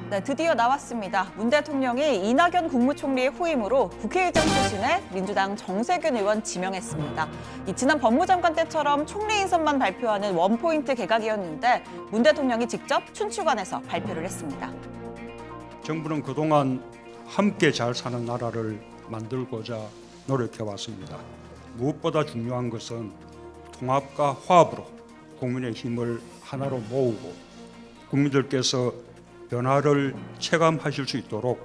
네, 드디어 나왔습니다. 문 대통령이 이낙연 국무총리의 후임으로 국회의장 출신의 민주당 정세균 의원 지명했습니다. 지난 법무장관 때처럼 총리 인선만 발표하는 원포인트 개각이었는데 문 대통령이 직접 춘추관에서 발표를 했습니다. 정부는 그동안 함께 잘 사는 나라를 만들고자 노력해왔습니다. 무엇보다 중요한 것은 통합과 화합으로 국민의 힘을 하나로 모으고 국민들께서 변화를 체감하실 수 있도록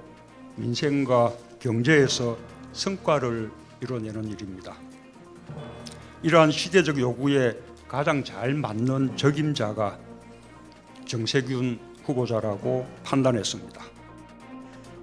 민생과 경제에서 성과를 이뤄내는 일입니다. 이러한 시대적 요구에 가장 잘 맞는 적임자가 정세균 후보자라고 판단했습니다.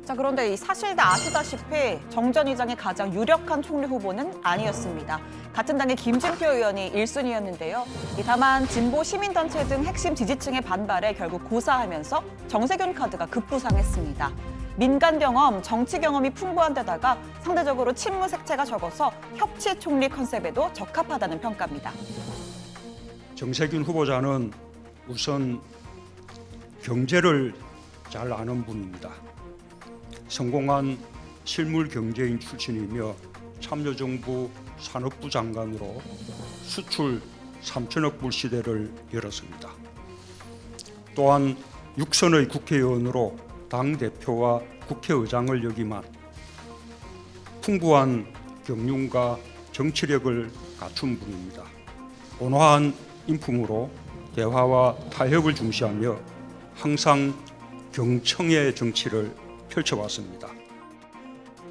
자, 그런데 사실 다 아시다시피 정 전 의장의 가장 유력한 총리 후보는 아니었습니다. 같은 당의 김진표 의원이 1순위였는데요. 다만 진보 시민단체 등 핵심 지지층의 반발에 결국 고사하면서 정세균 카드가 급부상했습니다. 민간 경험, 정치 경험이 풍부한 데다가 상대적으로 친문 색채가 적어서 협치 총리 컨셉에도 적합하다는 평가입니다. 정세균 후보자는 우선 경제를 잘 아는 분입니다. 성공한 실물 경제인 출신이며 참여정부 산업부 장관으로 수출 3천억 불 시대를 열었습니다. 또한 6선의 국회의원으로 당대표와 국회의장을 역임한 풍부한 경륜과 정치력을 갖춘 분입니다. 온화한 인품으로 대화와 타협을 중시하며 항상 경청의 정치를 펼쳐왔습니다.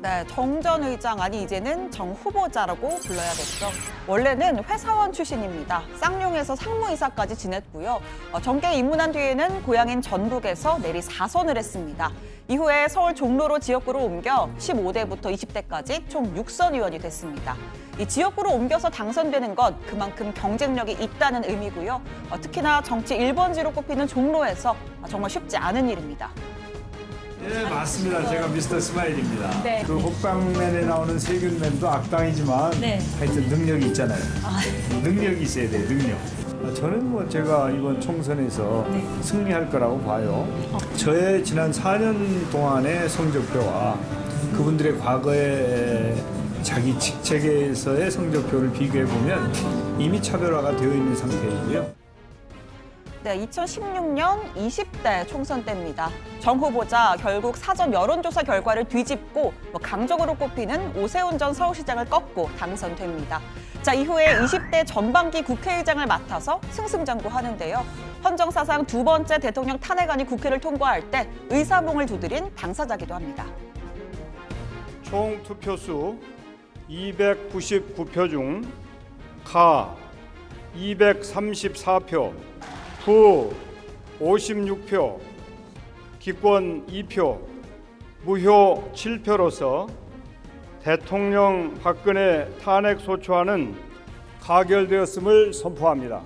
네, 정 전 의장, 아니 이제는 정 후보자라고 불러야겠죠. 원래는 회사원 출신입니다. 쌍용에서 상무이사까지 지냈고요. 정계에 입문한 뒤에는 고향인 전북에서 내리 4선을 했습니다. 이후에 서울 종로로 지역구로 옮겨 15대부터 20대까지 총 6선 의원이 됐습니다. 이 지역구로 옮겨서 당선되는 것 그만큼 경쟁력이 있다는 의미고요. 특히나 정치 1번지로 꼽히는 종로에서 정말 쉽지 않은 일입니다. 네, 맞습니다. 제가 미스터 스마일입니다. 네. 그 호빵맨에 나오는 세균맨도 악당이지만 네. 하여튼 능력이 있잖아요. 능력이 있어야 돼요, 능력. 저는 뭐 제가 이번 총선에서 승리할 거라고 봐요. 저의 지난 4년 동안의 성적표와 그분들의 과거의 자기 직책에서의 성적표를 비교해 보면 이미 차별화가 되어 있는 상태이고요. 네, 2016년 20대 총선 때입니다. 정 후보자 결국 사전 여론조사 결과를 뒤집고 강적으로 꼽히는 오세훈 전 서울시장을 꺾고 당선됩니다. 자, 이후에 20대 전반기 국회의장을 맡아서 승승장구하는데요. 헌정사상 두 번째 대통령 탄핵안이 국회를 통과할 때 의사봉을 두드린 당사자기도 합니다. 총 투표수 299표 중 가 234표, 부 56표, 기권 2표, 무효 7표로서 대통령 박근혜 탄핵 소추안은 가결되었음을 선포합니다.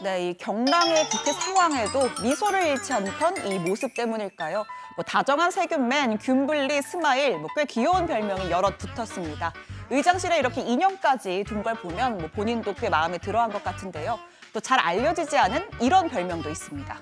네, 이 경랑의 국회 상황에도 미소를 잃지 않던 이 모습 때문일까요? 다정한 세균맨, 균블리, 스마일, 꽤 귀여운 별명이 여럿 붙었습니다. 의장실에 이렇게 인형까지 둔 걸 보면 본인도 꽤 마음에 들어한 것 같은데요. 또 잘 알려지지 않은 이런 별명도 있습니다.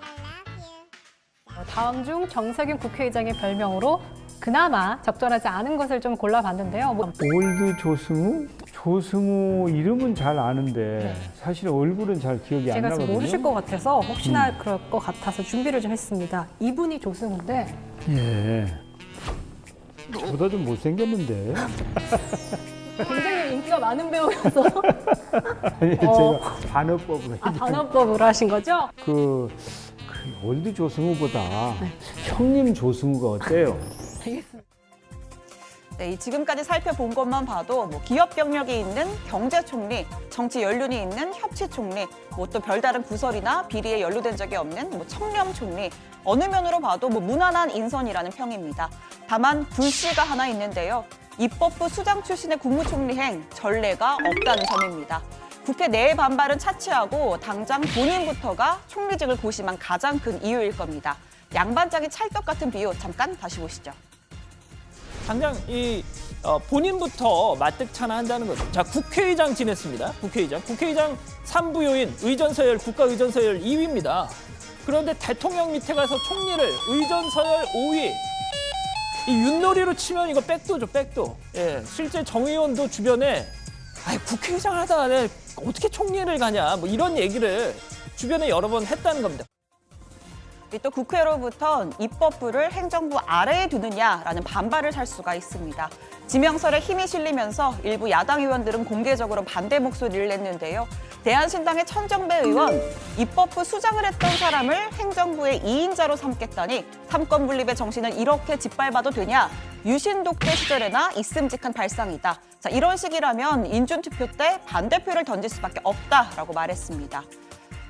다음 중 정세균 국회의장의 별명으로 그나마 적절하지 않은 것을 좀 골라봤는데요. 올드 조승우? 조승우 이름은 잘 아는데 사실 얼굴은 잘 기억이 안 제가 나거든요. 지금 모르실 것 같아서 혹시나 그럴 것 같아서 준비를 좀 했습니다. 이분이 조승우인데 예. 저보다 좀 못생겼는데. 굉장히 인기가 많은 배우여서 아니, 제가 반어법으로. 단어법으로 하신 거죠? 그 올드 조승우보다 형님 조승우가 어때요? 알겠습니다. 네, 지금까지 살펴본 것만 봐도 기업 경력이 있는 경제총리, 정치 연륜이 있는 협치총리, 또 별다른 구설이나 비리에 연루된 적이 없는 청렴총리, 어느 면으로 봐도 무난한 인선이라는 평입니다. 다만 불씨가 하나 있는데요. 입법부 수장 출신의 국무총리행 전례가 없다는 점입니다. 국회 내의 반발은 차치하고 당장 본인부터가 총리직을 고심한 가장 큰 이유일 겁니다. 양반장이 찰떡 같은 비유 잠깐 다시 보시죠. 당장 본인부터 마뜩차나 한다는 거죠. 자, 국회의장 지냈습니다. 국회의장 3부요인 의전서열, 국가의전서열 2위입니다. 그런데 대통령 밑에 가서 총리를 의전서열 5위. 이 윷놀이로 치면 이거 백도죠, 백도. 예, 실제 정 의원도 주변에 국회의장 하다가 어떻게 총리를 가냐, 뭐 이런 얘기를 주변에 여러 번 했다는 겁니다. 또 국회로부터 입법부를 행정부 아래에 두느냐라는 반발을 살 수가 있습니다. 지명설에 힘이 실리면서 일부 야당 의원들은 공개적으로 반대 목소리를 냈는데요. 대한신당의 천정배 의원, 입법부 수장을 했던 사람을 행정부의 2인자로 삼겠다니 삼권 분립의 정신을 이렇게 짓밟아도 되냐? 유신 독재 시절에나 있음직한 발상이다. 자, 이런 식이라면 인준투표 때 반대표를 던질 수밖에 없다라고 말했습니다.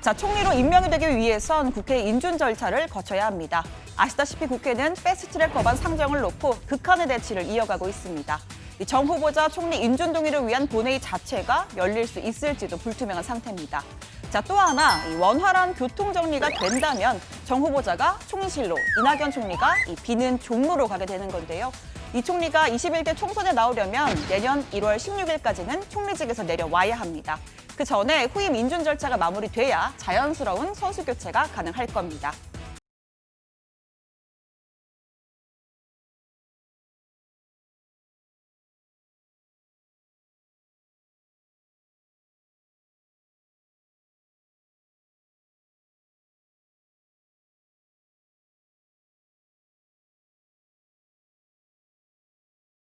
자, 총리로 임명이 되기 위해선 국회 인준 절차를 거쳐야 합니다. 아시다시피 국회는 패스트트랙 법안 상정을 놓고 극한의 대치를 이어가고 있습니다. 정 후보자 총리 인준 동의를 위한 본회의 자체가 열릴 수 있을지도 불투명한 상태입니다. 자, 또 하나 원활한 교통 정리가 된다면 정 후보자가 총리실로, 이낙연 총리가 비는 종로로 가게 되는 건데요. 이 총리가 21대 총선에 나오려면 내년 1월 16일까지는 총리직에서 내려와야 합니다. 그 전에 후임 인준 절차가 마무리돼야 자연스러운 선수 교체가 가능할 겁니다.